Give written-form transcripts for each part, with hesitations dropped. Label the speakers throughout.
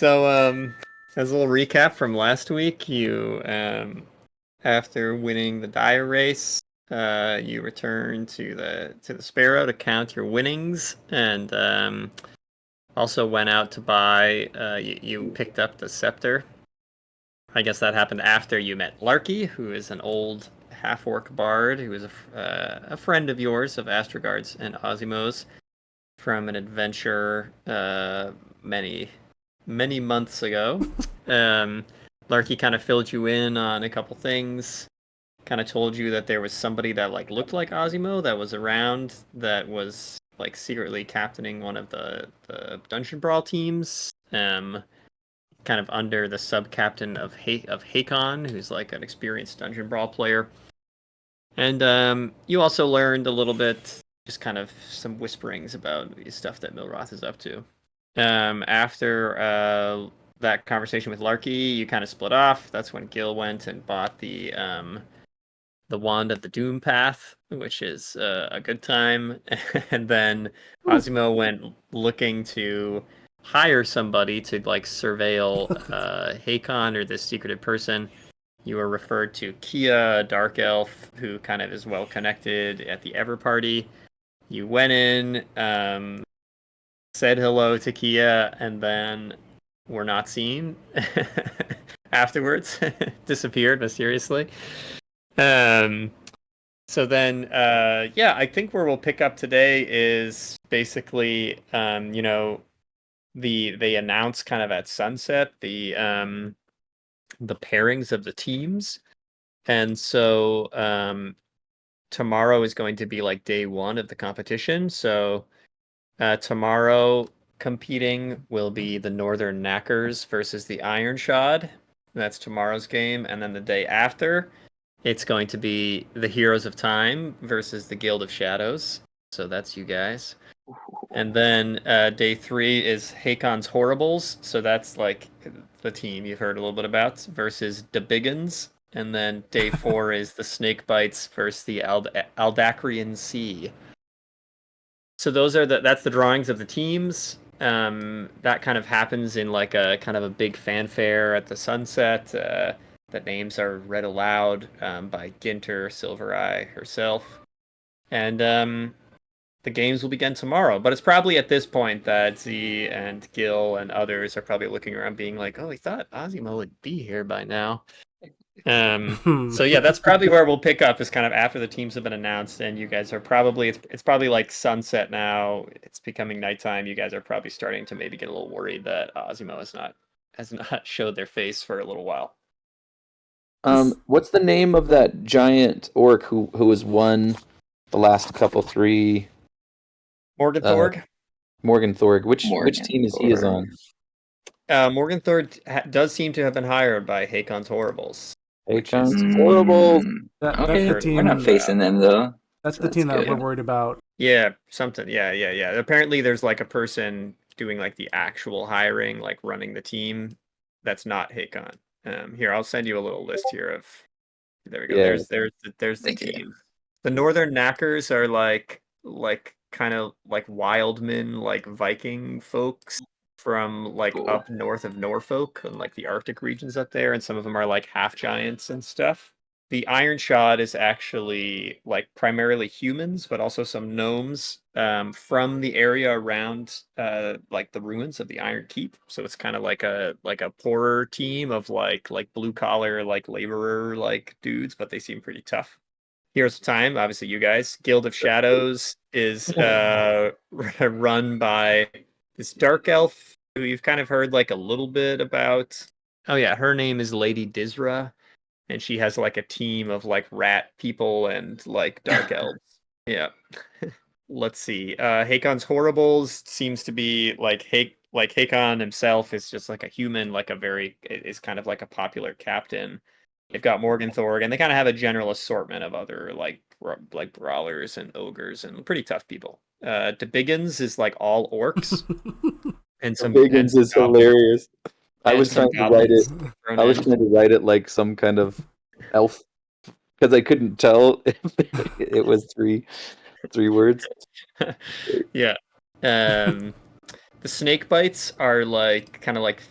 Speaker 1: As a little recap from last week, you after winning the dire race, you returned to the Sparrow to count your winnings, and also went out to buy. You picked up the scepter. I guess that happened after you met Larky, who is an old half-orc bard who is a friend of yours of Astrogard's and Ozzymo's from an adventure many many months ago. Um, Larky kind of filled you in on a couple things. Kind of told you that there was somebody that like looked like Ozzymo that was around that was like secretly captaining one of the Dungeon Brawl teams. Kind of under the sub captain of Hakon, who's like an experienced Dungeon Brawl player. And you also learned a little bit, just kind of some whisperings about stuff that Milroth is up to. After that conversation with Larky, you kind of split off. That's when Gil went and bought the Wand of the Doom Path, which is a good time. And then Ozzymo went looking to hire somebody to like surveil Hakon or this secretive person. You were referred to Kia, a dark elf who kind of is well connected at the Ever Party. You went in, said hello to Kia, and then were not seen afterwards. Disappeared mysteriously. So then, yeah, I think where we'll pick up today is basically, they announce kind of at sunset the pairings of the teams, and so tomorrow is going to be like day one of the competition. So tomorrow competing will be the Northern Knackers versus the Iron Shod. That's tomorrow's game, and then the day after, it's going to be the Heroes of Time versus the Guild of Shadows. So that's you guys. And then day 3 is Hakon's Horribles. So that's like the team you've heard a little bit about versus Debiggins. And then day 4 is the Snake Bites versus the Aldacrian Sea. So that's the drawings of the teams. That kind of happens in like a kind of a big fanfare at the sunset. The names are read aloud by Ginter Silvereye herself. And the games will begin tomorrow. But it's probably at this point that Z and Gil and others are probably looking around being like, oh, we thought Ozzymo would be here by now. So yeah, that's probably where we'll pick up, is kind of after the teams have been announced, and you guys are probably it's probably like sunset now. It's becoming nighttime. You guys are probably starting to maybe get a little worried that Ozzymo has not showed their face for a little while.
Speaker 2: What's the name of that giant orc who has won the last couple three?
Speaker 1: Morgan Thorg.
Speaker 2: Morgan Thorg. Which team is he on?
Speaker 1: Morgan Thorg does seem to have been hired by Hakon's Horribles.
Speaker 2: Hakon's Horribles.
Speaker 3: We're not facing them though.
Speaker 4: That's the team that we're worried about.
Speaker 1: Yeah, something. Yeah. Apparently, there's like a person doing like the actual hiring, like running the team. That's not Hakon. Here, I'll send you a little list here of. There we go. Yeah. There's the team. The Northern Knackers are like kind of like wildmen, like Viking folks from like up north of Norfolk and like the Arctic regions up there, and some of them are like half giants and stuff. The Iron Shod is actually like primarily humans, but also some gnomes from the area around like the ruins of the Iron Keep. So it's kind of like a poorer team of like blue collar like laborer like dudes, but they seem pretty tough. Heroes of Time, obviously you guys. Guild of Shadows is run by this dark elf who you've kind of heard like a little bit about. Oh yeah, her name is Lady Dizra, and she has like a team of like rat people and like dark elves. Yeah. Let's see. Hakon's Horribles seems to be like Hakon himself is just like a human, is kind of like a popular captain. They've got Morgan Thorg, and they kind of have a general assortment of other like brawlers and ogres and pretty tough people. Debiggins is like all orcs. And some
Speaker 2: Debiggins is hilarious. I was trying to write it like some kind of elf because I couldn't tell if it was three words.
Speaker 1: Yeah. The snake bites are like kind of like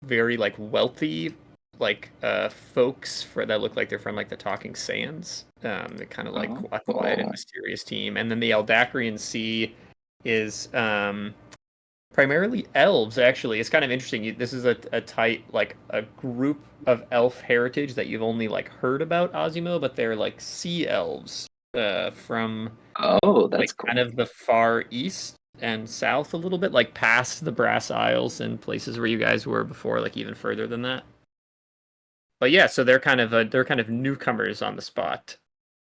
Speaker 1: very like wealthy like folks that look like they're from like the Talking Sands. They're kind of like a quiet and mysterious team. And then the Eldacrian Sea is primarily elves, actually. It's kind of interesting. This is a tight, like, a group of elf heritage that you've only, like, heard about, Ozzymo, but they're, like, sea elves from,
Speaker 3: that's
Speaker 1: like,
Speaker 3: cool.
Speaker 1: kind of the far east and south a little bit, like, past the Brass Isles and places where you guys were before, like, even further than that. But yeah, so they're kind of newcomers on the spot.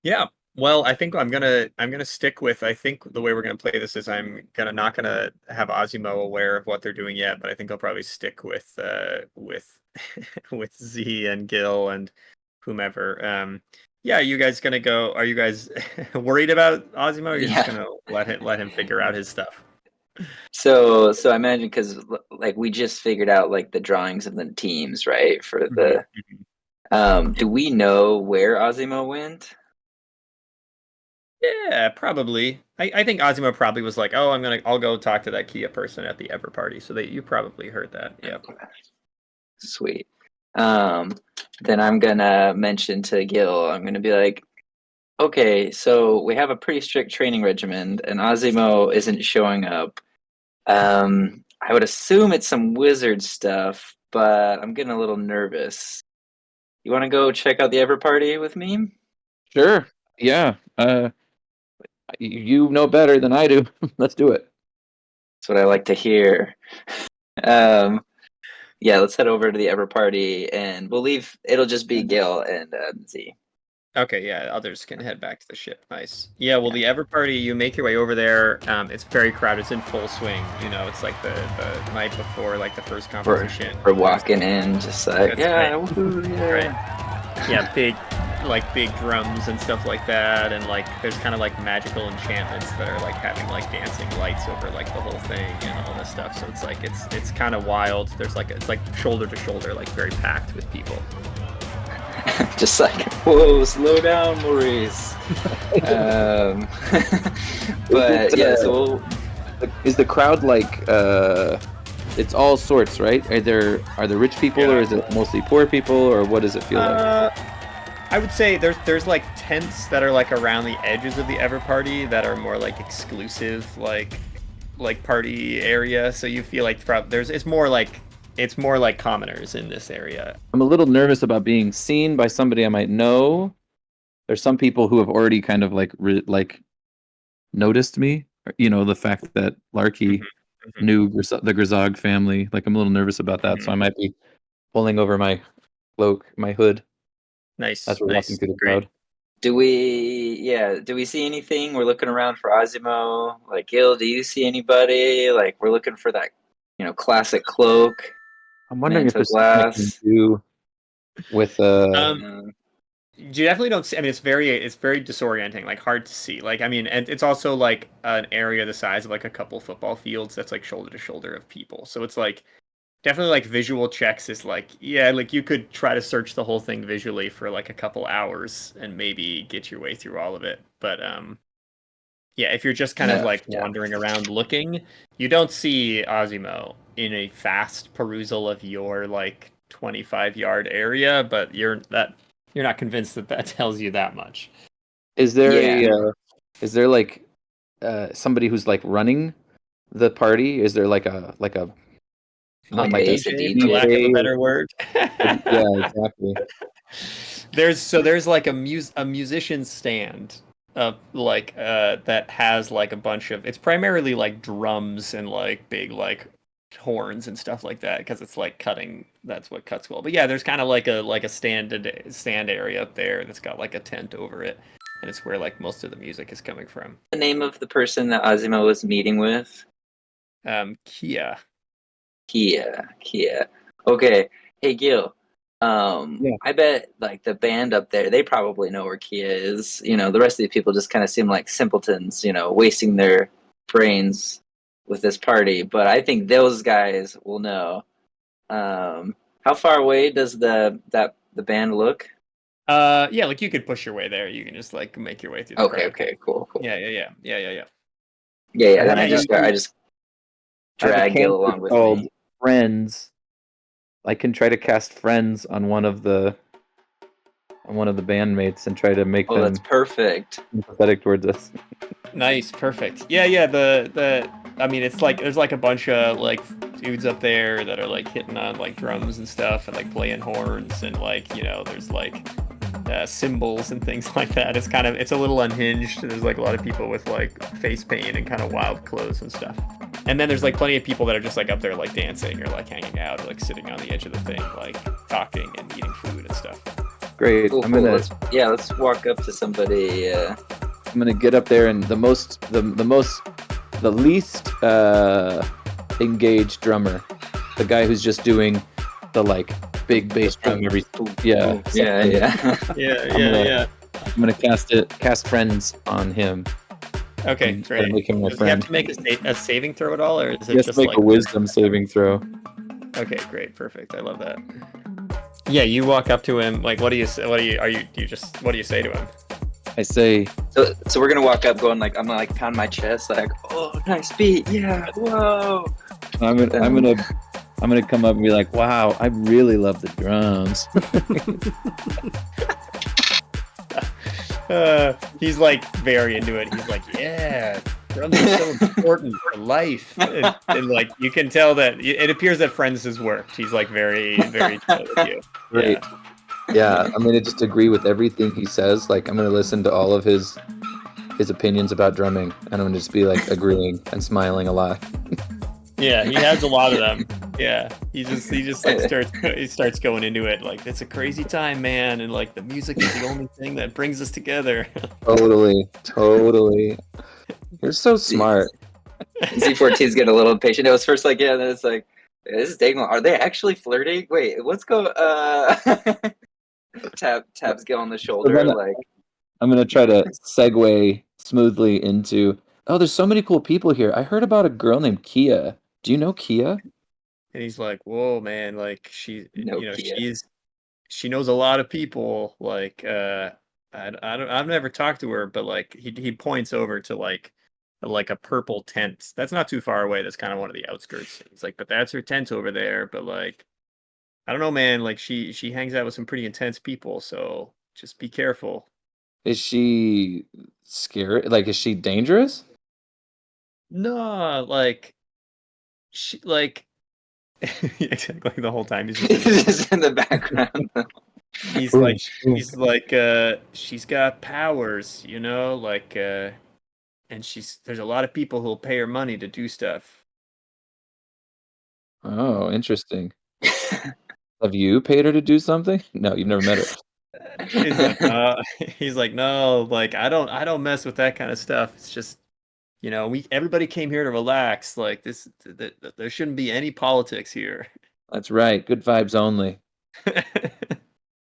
Speaker 1: Yeah. Well, I think I'm gonna stick with. I think the way we're gonna play this is I'm gonna not gonna have Ozzymo aware of what they're doing yet, but I think I'll probably stick with with Z and Gil and whomever. Yeah, you guys gonna go? Are you guys worried about Ozzymo? Or are you just gonna let him figure out his stuff?
Speaker 3: So I imagine because like we just figured out like the drawings of the teams, right? For the do we know where Ozzymo went?
Speaker 1: Yeah, probably. I think Ozzymo probably was like, "Oh, I'll go talk to that Kia person at the Ever Party." So you probably heard that. Yeah.
Speaker 3: Sweet. Then I'm gonna mention to Gil. I'm gonna be like, okay, so we have a pretty strict training regimen, and Ozzymo isn't showing up. I would assume it's some wizard stuff, but I'm getting a little nervous. You want to go check out the Ever Party with me?
Speaker 2: Sure. Yeah. You know better than I do. Let's do it.
Speaker 3: That's what I like to hear. Yeah, let's head over to the Ever Party, and we'll leave. It'll just be Gil and Z.
Speaker 1: Okay, yeah, others can head back to the ship. Nice. Yeah, well, the Ever Party, you make your way over there. It's very crowded. It's in full swing. You know, it's like the night before, like the first competition.
Speaker 3: We're walking in, just like, yeah,
Speaker 1: right.
Speaker 3: Woohoo, yeah.
Speaker 1: Right. Yeah, big drums and stuff like that, and like there's kind of like magical enchantments that are like having like dancing lights over like the whole thing and all this stuff. So it's like it's kind of wild. There's like it's like shoulder to shoulder, like very packed with people.
Speaker 3: Just like, whoa, slow down, Maurice. But yeah, so
Speaker 2: is the crowd like it's all sorts, right? Are there rich people, or is it mostly poor people, or what does it feel like?
Speaker 1: I would say there's like tents that are like around the edges of the Ever Party that are more like exclusive like party area. So you feel like it's more like commoners in this area.
Speaker 2: I'm a little nervous about being seen by somebody I might know. There's some people who have already kind of like noticed me. You know, the fact that Larky knew the Grzog family. Like, I'm a little nervous about that, so I might be pulling over my cloak, my hood.
Speaker 1: Nice.
Speaker 2: As we're walking through the crowd.
Speaker 3: Do we see anything? We're looking around for Ozzymo. Like, Gil, do you see anybody? Like, we're looking for that, classic cloak.
Speaker 2: I'm wondering if there's something I can do with
Speaker 1: you definitely don't see. I mean, it's very disorienting, like hard to see. Like, I mean, and it's also like an area the size of like a couple football fields that's like shoulder to shoulder of people. So it's like definitely like visual checks is like, yeah, like you could try to search the whole thing visually for like a couple hours and maybe get your way through all of it. But yeah, if you're just kind of like wandering around looking, you don't see Ozzymo in a fast perusal of your like 25-yard area, but you're not convinced that tells you that much.
Speaker 2: Is there like somebody who's like running the party? Is there like a
Speaker 1: not like a DJ, for lack of a better word?
Speaker 2: Yeah, exactly.
Speaker 1: There's like a musician stand like that has like a bunch of, it's primarily like drums and like big like horns and stuff like that, because it's like cutting, that's what cuts well. But yeah, there's kind of like a stand area up there that's got like a tent over it, and it's where like most of the music is coming from.
Speaker 3: The name of the person that Ozzymo was meeting with?
Speaker 1: Kia.
Speaker 3: Okay. Hey, Gil. I bet like the band up there, they probably know where Kia is. The rest of the people just kind of seem like simpletons, wasting their brains with this party. But I think those guys will know. How far away does the band look?
Speaker 1: Yeah, like you could push your way there. You can just like make your way through the crowd.
Speaker 3: Okay, cool.
Speaker 1: Yeah.
Speaker 3: Then I just drag Gil along with me.
Speaker 2: Friends. I can try to cast friends on one of the bandmates and try to make them
Speaker 3: that's perfect.
Speaker 2: sympathetic towards us.
Speaker 1: Nice, perfect. Yeah. I mean, it's like there's like a bunch of like dudes up there that are like hitting on like drums and stuff and like playing horns and like there's like cymbals and things like that. It's a little unhinged. There's like a lot of people with like face paint and kind of wild clothes and stuff. And then there's like plenty of people that are just like up there like dancing or like hanging out or like sitting on the edge of the thing, like talking and eating food and stuff.
Speaker 2: Great.
Speaker 3: Cool, let's walk up to somebody.
Speaker 2: I'm gonna get up there and the least engaged drummer, the guy who's just doing the like big bass drum every
Speaker 3: Yeah.
Speaker 2: I'm gonna cast friends on him.
Speaker 1: Okay, great.
Speaker 2: Make him my
Speaker 1: Does he
Speaker 2: friend.
Speaker 1: have to make a saving throw at all, or is it
Speaker 2: Just
Speaker 1: just
Speaker 2: make
Speaker 1: like
Speaker 2: a wisdom saving throw.
Speaker 1: Okay, great, perfect. I love that. Yeah, you walk up to him. Like, what do you say? What do you say to him?
Speaker 2: I say,
Speaker 3: so we're gonna walk up, going like, I'm gonna like pound my chest, like, oh, nice beat, yeah, whoa.
Speaker 2: I'm gonna come up and be like, wow, I really love the drums.
Speaker 1: He's like very into it. He's like, yeah, drums are so important for life, and like you can tell that it appears that Friends has worked. He's like very chill with you.
Speaker 2: Great. Yeah, I'm gonna just agree with everything he says. Like I'm gonna listen to all of his opinions about drumming, and I'm gonna just be like agreeing and smiling a lot.
Speaker 1: Yeah, he has a lot of them. Yeah, he just like starts going into it like it's a crazy time, man, and like the music is the only thing that brings us together.
Speaker 2: Totally. You're so smart.
Speaker 3: Z-14's getting a little impatient. It was first like, yeah, then it's like, this is taking long. Are they actually flirting? Wait, let's go. Taps Gil on the shoulder. Like,
Speaker 2: I'm gonna try to segue smoothly into. Oh, there's so many cool people here. I heard about a girl named Kia. Do you know Kia?
Speaker 1: And he's like, "Whoa, man! Like she knows a lot of people. Like, I've never talked to her, but like he points over to like a purple tent. That's not too far away. That's kind of one of the outskirts. He's like, but that's her tent over there. But like, I don't know, man. Like she hangs out with some pretty intense people. So just be careful."
Speaker 2: Is she scary? Like, is she dangerous?
Speaker 1: No, like she like exactly the whole time he's
Speaker 3: just in the background.
Speaker 1: He's like she's got powers, like and there's a lot of people who'll pay her money to do stuff.
Speaker 2: Oh, interesting. Have you paid her to do something? No, you've never met her.
Speaker 1: He's like, no, like I don't mess with that kind of stuff. It's just, everybody came here to relax. Like there shouldn't be any politics here.
Speaker 2: That's right. Good vibes only.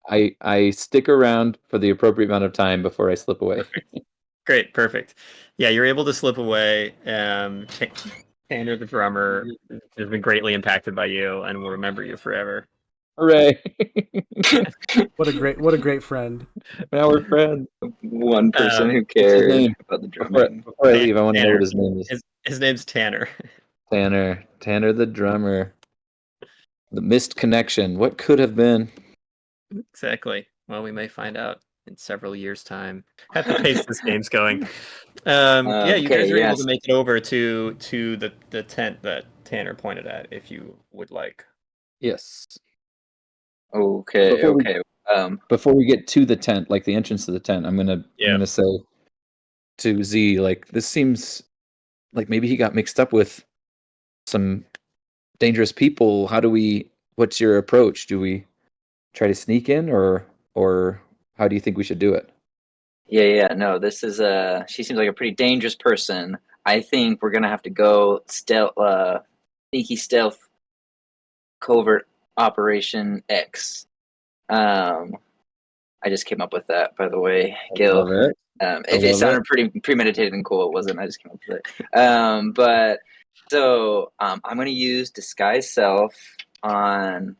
Speaker 2: I stick around for the appropriate amount of time before I slip away.
Speaker 1: Great, perfect. Yeah, you're able to slip away. Tanner, the drummer, has been greatly impacted by you and will remember you forever.
Speaker 2: Hooray!
Speaker 4: What a great friend.
Speaker 2: Now we're friends.
Speaker 3: One person who cared about the drumming.
Speaker 2: Before I leave, I want to know what his name is.
Speaker 1: His name's Tanner.
Speaker 2: Tanner the drummer. The missed connection. What could have been?
Speaker 1: Exactly. Well, we may find out in several years' time at the pace this game's going. Yeah, you guys are able to make it over to the tent that Tanner pointed at, if you would like.
Speaker 2: Yes.
Speaker 3: Okay.
Speaker 2: Before we get to the tent, like the entrance to the tent, I'm gonna say to Z, like, this seems like maybe he got mixed up with some dangerous people. What's your approach? Do we try to sneak in, or how do you think we should do it?
Speaker 3: Yeah. No, this is she seems like a pretty dangerous person. I think we're gonna have to go sneaky stealth, covert operation X. I just came up with that, by the way, Gil. It sounded pretty premeditated and cool. It wasn't. I just came up with it. But so I'm going to use disguise self on.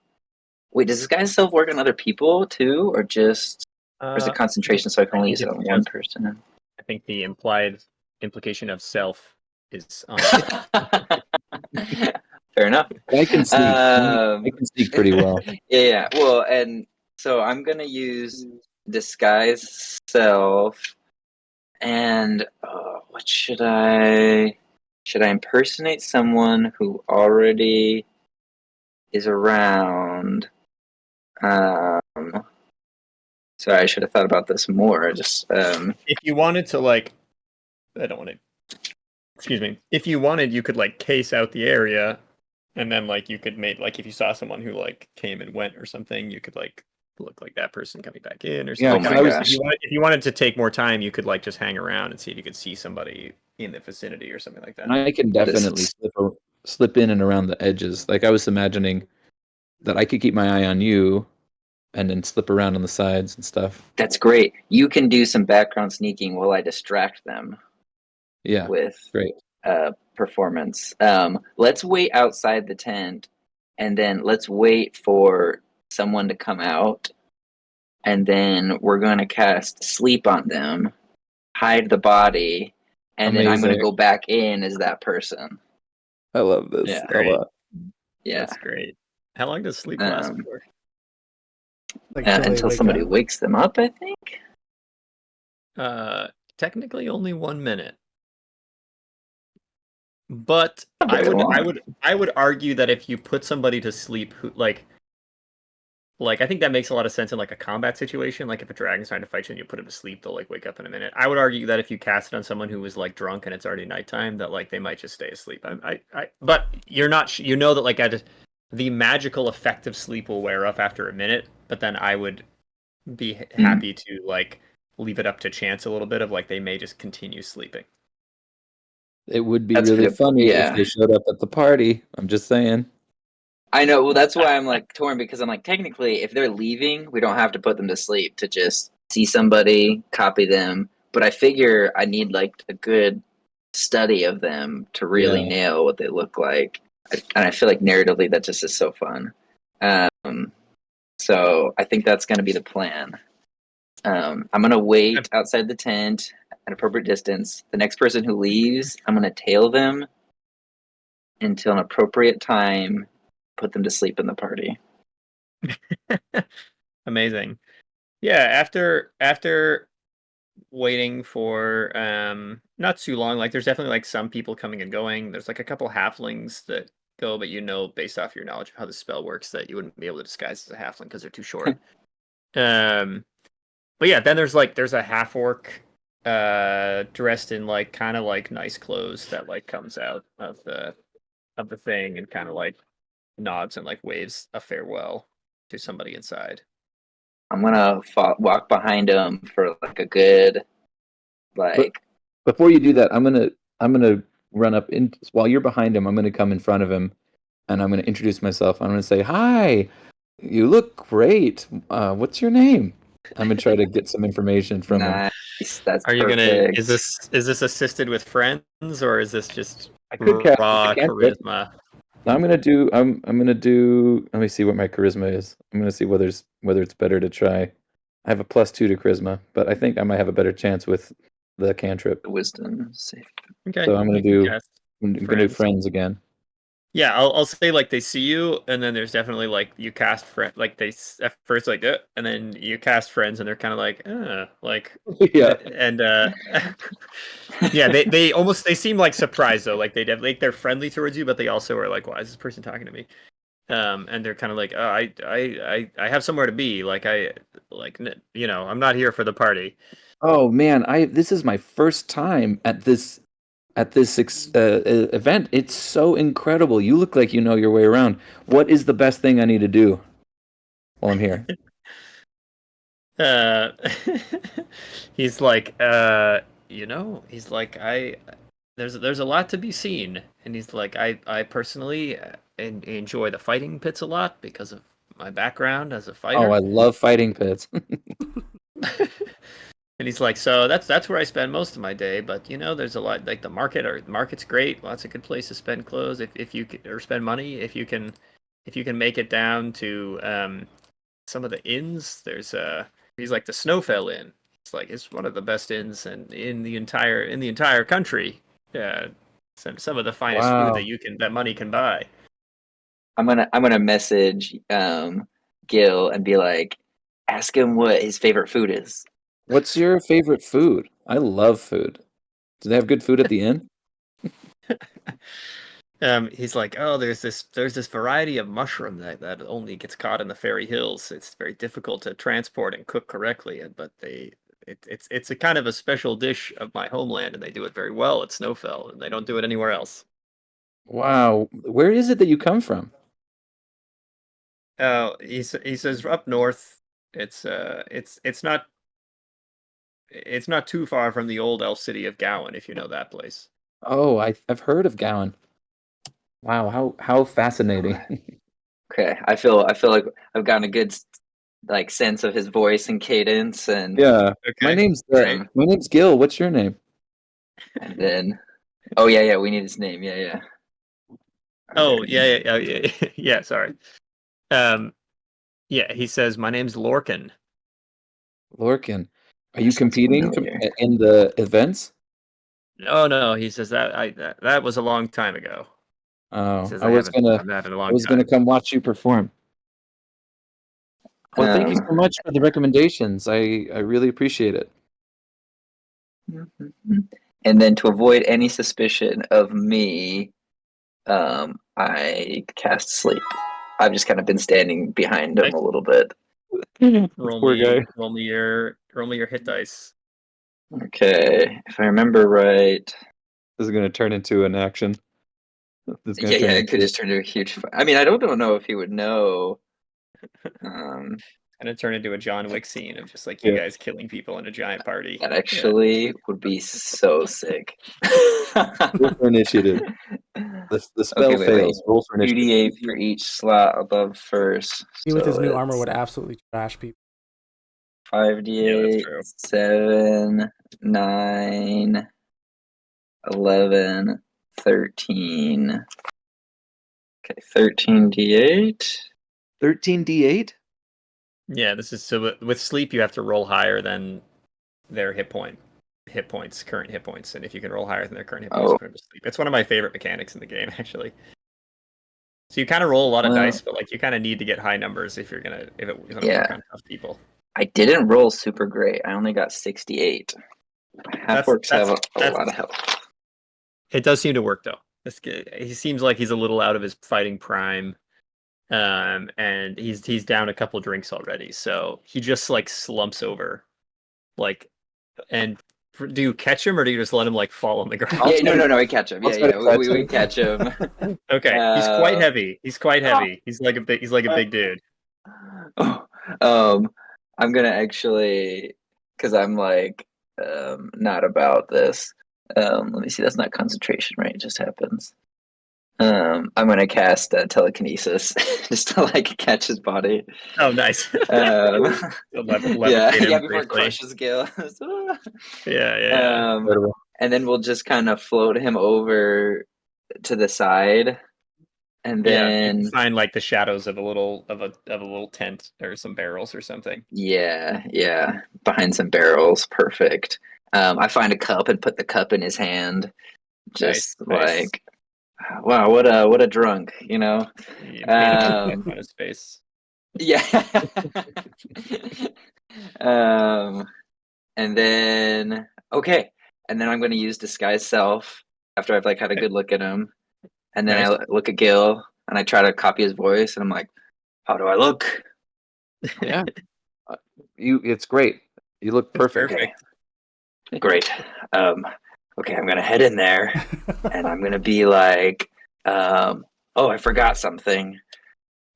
Speaker 3: Wait, does disguise self work on other people too, or just? Or is it concentration, so I can only use it on one person?
Speaker 1: I think the implication of self is on.
Speaker 3: Fair enough.
Speaker 2: I can sneak. I can sneak pretty well.
Speaker 3: Yeah. Well, and so I'm gonna use disguise self, and what should I? Should I impersonate someone who already is around? Sorry, I should have thought about this more. Just
Speaker 1: If you wanted to, like, I don't want to. Excuse me. If you wanted, you could like case out the area, and then like you could make like if you saw someone who like came and went or something, you could like look like that person coming back in or
Speaker 2: Yeah,
Speaker 1: something.
Speaker 3: oh my
Speaker 1: If
Speaker 3: gosh.
Speaker 1: you wanted to take more time, you could like just hang around and see if you could see somebody in the vicinity or something like that.
Speaker 2: And I can
Speaker 3: That is-
Speaker 2: definitely slip in and around the edges. Like I was imagining that I could keep my eye on you, and then slip around on the sides and stuff.
Speaker 3: That's great. You can do some background sneaking while I distract them
Speaker 2: Yeah,
Speaker 3: with
Speaker 2: great.
Speaker 3: performance. Let's wait outside the tent, and then let's wait for someone to come out, and then we're going to cast sleep on them, hide the body, and then I'm going to
Speaker 2: Amazing.
Speaker 3: go back in as that person.
Speaker 2: I love this
Speaker 3: Yeah.
Speaker 2: a lot.
Speaker 3: Yeah.
Speaker 1: That's great. How long does sleep last for?
Speaker 4: Like till they
Speaker 3: Until
Speaker 4: wake
Speaker 3: somebody
Speaker 4: up.
Speaker 3: wakes them up, I think.
Speaker 1: Technically only 1 minute. But
Speaker 3: Not very long.
Speaker 1: I would argue that if you put somebody to sleep who like I think that makes a lot of sense in like a combat situation. Like if a dragon's trying to fight you and you put him to sleep, they'll like wake up in a minute. I would argue that if you cast it on someone who was like drunk and it's already nighttime, that like they might just stay asleep. But you're not. You know that like the magical effect of sleep will wear off after a minute. But then I would be happy to like leave it up to chance a little bit of like they may just continue sleeping.
Speaker 2: It would be
Speaker 3: That's
Speaker 2: really
Speaker 3: good.
Speaker 2: funny
Speaker 3: Yeah.
Speaker 2: if they showed up at the party. I'm just saying.
Speaker 3: I know. Well, that's why I'm like torn because I'm like, technically, if they're leaving, we don't have to put them to sleep to just see somebody, copy them. But I figure I need like a good study of them to really
Speaker 2: Yeah.
Speaker 3: nail what they look like. And I feel like narratively, that just is so fun. So I think that's going to be the plan. I'm going to wait outside the tent at an appropriate distance. The next person who leaves, I'm going to tail them until an appropriate time, put them to sleep in the party.
Speaker 1: Amazing. Yeah, after waiting for not too long, like there's definitely like some people coming and going. There's like a couple halflings that go, but you know based off your knowledge of how the spell works that you wouldn't be able to disguise as a halfling because they're too short. But yeah, then there's a half orc dressed in like kind of like nice clothes that like comes out of the thing and kind of like nods and like waves a farewell to somebody inside.
Speaker 3: I'm gonna walk behind him for like a good, like.
Speaker 2: Before you do that, I'm gonna run up in while you're behind him. I'm gonna come in front of him, and I'm gonna introduce myself. I'm gonna say, "Hi, you look great. What's your name?" I'm gonna try to get some information from him.
Speaker 3: Nice. That's
Speaker 1: Are you
Speaker 3: perfect.
Speaker 1: gonna? Is this assisted with friends or is this just
Speaker 2: I could cast
Speaker 1: raw
Speaker 2: a cantrip.
Speaker 1: charisma?
Speaker 2: I'm gonna do. Let me see what my charisma is. I'm gonna see whether it's better to try. I have a +2 to charisma, but I think I might have a better chance with the cantrip.
Speaker 3: Wisdom safe.
Speaker 1: Okay.
Speaker 2: So I'm gonna
Speaker 1: you can
Speaker 2: do.
Speaker 1: cast
Speaker 2: I'm gonna do friends again.
Speaker 1: Yeah, I'll say like they see you, and then there's definitely like you cast friend, like they at first like, and then you cast friends, and they're kind of like, like,
Speaker 2: Yeah.
Speaker 1: and yeah, they almost they seem like surprised though, like they're friendly towards you, but they also are like, why is this person talking to me? And they're kind of like, oh, I have somewhere to be, like I'm not here for the party.
Speaker 2: Oh man, this is my first time at this event. It's so incredible. You look like you know your way around. What is the best thing I need to do while I'm here?
Speaker 1: He's like, he's like, there's a lot to be seen, and he's like, I personally enjoy the fighting pits a lot because of my background as a fighter.
Speaker 2: Oh, I love fighting pits.
Speaker 1: And he's like, so that's where I spend most of my day, but there's a lot like the market's great, lots of good places to spend clothes if you or spend money if you can make it down to some of the inns. There's he's like the Snowfell Inn. It's one of the best inns in the entire country. Yeah, some of the finest food
Speaker 2: Wow.
Speaker 1: that money can buy.
Speaker 3: I'm gonna message Gil and be like, ask him what his favorite food is.
Speaker 2: What's your favorite food? I love food. Do they have good food at the inn?
Speaker 1: He's like, oh, there's this variety of mushroom that only gets caught in the fairy hills. It's very difficult to transport and cook correctly, but it's a kind of a special dish of my homeland, and they do it very well at Snowfell, and they don't do it anywhere else.
Speaker 2: Wow. Where is it that you come from?
Speaker 1: Oh, he says up north. It's not too far from the old elf city of Gowan, if you know that place.
Speaker 2: Oh, I've heard of Gowan. Wow, how fascinating.
Speaker 3: Okay, I feel like I've gotten a good like sense of his voice and cadence, and
Speaker 2: Yeah.
Speaker 1: Okay,
Speaker 2: My name's
Speaker 1: great.
Speaker 2: my name's Gil. What's your name?
Speaker 3: and then oh yeah, we need his name. Yeah.
Speaker 1: Oh yeah. Yeah. Sorry. Um, yeah. He says my name's Lorcan.
Speaker 2: Lorcan. Are
Speaker 3: That
Speaker 2: you
Speaker 3: sounds
Speaker 2: competing
Speaker 3: familiar.
Speaker 2: in the events?
Speaker 1: No. He says that was a long time ago. He
Speaker 2: Oh,
Speaker 1: says
Speaker 2: I
Speaker 1: I
Speaker 2: was
Speaker 1: haven't
Speaker 2: gonna
Speaker 1: done that in a
Speaker 2: I
Speaker 1: long
Speaker 2: was gonna
Speaker 1: time.
Speaker 2: come watch you perform. Well, thank you so much for the recommendations. I really appreciate it.
Speaker 3: And then to avoid any suspicion of me, I cast sleep. I've just kind of been standing behind him
Speaker 1: Nice.
Speaker 3: a little bit.
Speaker 2: Poor guy.
Speaker 1: Roll me your hit dice.
Speaker 3: Okay, if I remember right.
Speaker 2: This is gonna turn into an action. This is gonna turn
Speaker 3: It could
Speaker 2: into
Speaker 3: just turn into a huge fight. I mean, I don't know if he would know.
Speaker 1: Gonna turn into a John Wick scene of just like you
Speaker 2: Yeah.
Speaker 1: guys killing people in a giant party.
Speaker 3: That actually would be so sick.
Speaker 2: Roll for initiative. The spell
Speaker 3: wait.
Speaker 2: fails. Roll for initiative.
Speaker 3: 2d8 for each slot above first.
Speaker 4: He with his
Speaker 3: So
Speaker 4: new armor
Speaker 3: it's
Speaker 4: would absolutely trash people.
Speaker 3: 5d8,
Speaker 1: true.
Speaker 3: 7, 9, 11, 13. Okay, 13d8.
Speaker 2: 13d8?
Speaker 1: Yeah, this is so with sleep you have to roll higher than their current hit points, and if you can roll higher than their current hit points,
Speaker 3: Oh.
Speaker 1: you put them to sleep. It's one of my favorite mechanics in the game, actually. So you kind of roll a lot of
Speaker 3: Well-
Speaker 1: dice, but like you kind of need to get high numbers if it was gonna
Speaker 3: Yeah.
Speaker 1: work on tough people.
Speaker 3: I didn't roll super great. I only got 68. Half-orcs have a lot of health.
Speaker 1: It does seem to work though. He seems like he's a little out of his fighting prime, and he's down a couple drinks already. So he just like slumps over, like, and do you catch him or do you just let him like fall on the ground?
Speaker 3: Yeah, no, I catch him.
Speaker 2: I'll try to catch
Speaker 3: We
Speaker 2: him.
Speaker 3: catch him.
Speaker 1: Okay, he's quite heavy. He's quite heavy. He's like a big dude.
Speaker 3: I'm gonna actually, because I'm like, not about this. Let me see. That's not concentration, right? It just happens. I'm gonna cast telekinesis just to like catch his body.
Speaker 1: Oh, nice.
Speaker 3: Yeah,
Speaker 1: Levitate him
Speaker 3: before
Speaker 1: briefly.
Speaker 3: it crushes Gil.
Speaker 1: Yeah.
Speaker 2: Incredible.
Speaker 3: And then we'll just kind of float him over to the side, and
Speaker 1: You
Speaker 3: then
Speaker 1: can find like the shadows of a little tent or some barrels or something.
Speaker 3: yeah, behind some barrels, perfect. I find a cup and put the cup in his hand, just
Speaker 1: Nice.
Speaker 3: like, wow, what a drunk, you know.
Speaker 1: You paint a on his face.
Speaker 3: Yeah. And then and then I'm going to use disguise self after I've like had a good look at him, and then
Speaker 1: Nice.
Speaker 3: I look at Gil and I try to copy his voice, and I'm like, how do I look?
Speaker 2: Yeah. It's great. You look perfect.
Speaker 3: Okay. Great. Okay, I'm gonna head in there and I'm gonna be like, oh, I forgot something.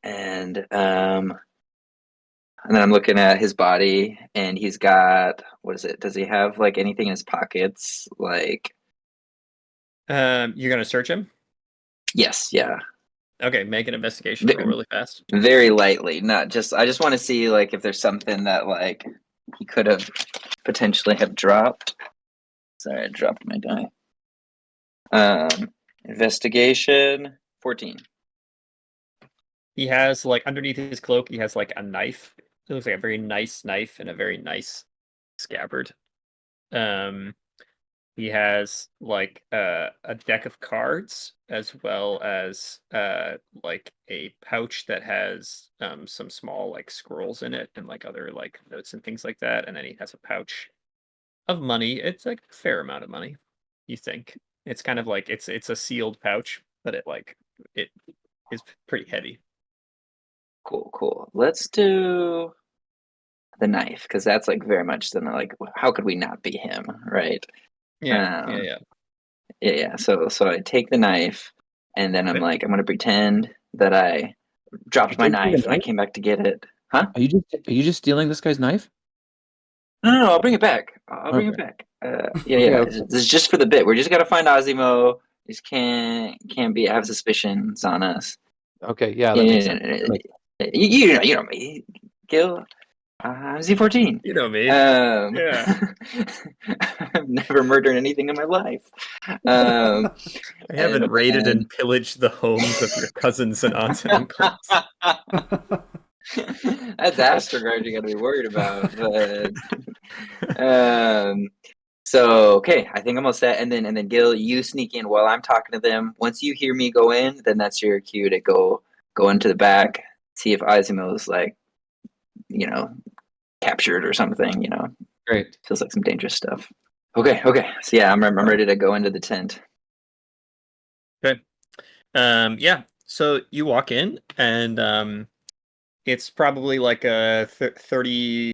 Speaker 3: And then I'm looking at his body and he's got, what is it? Does he have like anything in his pockets? Like
Speaker 1: You're gonna search him?
Speaker 3: yes, yeah.
Speaker 1: Okay, make an investigation roll really fast.
Speaker 3: Very lightly. Not just I just want to see like if there's something that like he could have potentially have dropped. Sorry, I dropped my die. Investigation 14.
Speaker 1: He has like underneath his cloak, he has like a knife. It looks like a very nice knife and a very nice scabbard. He has like a deck of cards as well as like a pouch that has some small like scrolls in it and like other like notes and things like that. And then he has a pouch of money. It's like a fair amount of money, you think. It's kind of like it's a sealed pouch, but it is pretty heavy.
Speaker 3: Cool. Let's do the knife, because that's like very much then like, how could we not be him, right?
Speaker 1: Yeah.
Speaker 3: Yeah. So I take the knife, and then I'm
Speaker 1: Okay.
Speaker 3: like, I'm gonna pretend that I dropped my
Speaker 2: taking the
Speaker 3: knife and I
Speaker 2: knife?
Speaker 3: came back to get it. Huh?
Speaker 2: Are you just stealing this guy's knife?
Speaker 3: No, I'll bring it back. I'll bring it
Speaker 2: Okay.
Speaker 3: back.
Speaker 2: Okay,
Speaker 3: Yeah.
Speaker 2: okay.
Speaker 3: This is just for the bit. We just gotta find Ozzymo. Just can't be have suspicions on us.
Speaker 2: Okay, yeah, that makes sense.
Speaker 3: You know me, Gil. I'm Z-14.
Speaker 1: You know me.
Speaker 3: Um,
Speaker 1: Yeah.
Speaker 3: I've never murdered anything in my life. Um,
Speaker 1: I haven't raided and pillaged the homes of your cousins and aunts and uncles.
Speaker 3: That's Astroguard you got to be worried about. But so okay, I think I'm all set. And then Gil, you sneak in while I'm talking to them. Once you hear me go in, then that's your cue to go into the back, see if Ozzymo's like, captured or something.
Speaker 2: Great.
Speaker 3: Feels like some dangerous stuff. Okay. So yeah, I'm ready to go into the tent.
Speaker 1: Okay. Yeah. So you walk in, and it's probably like a 30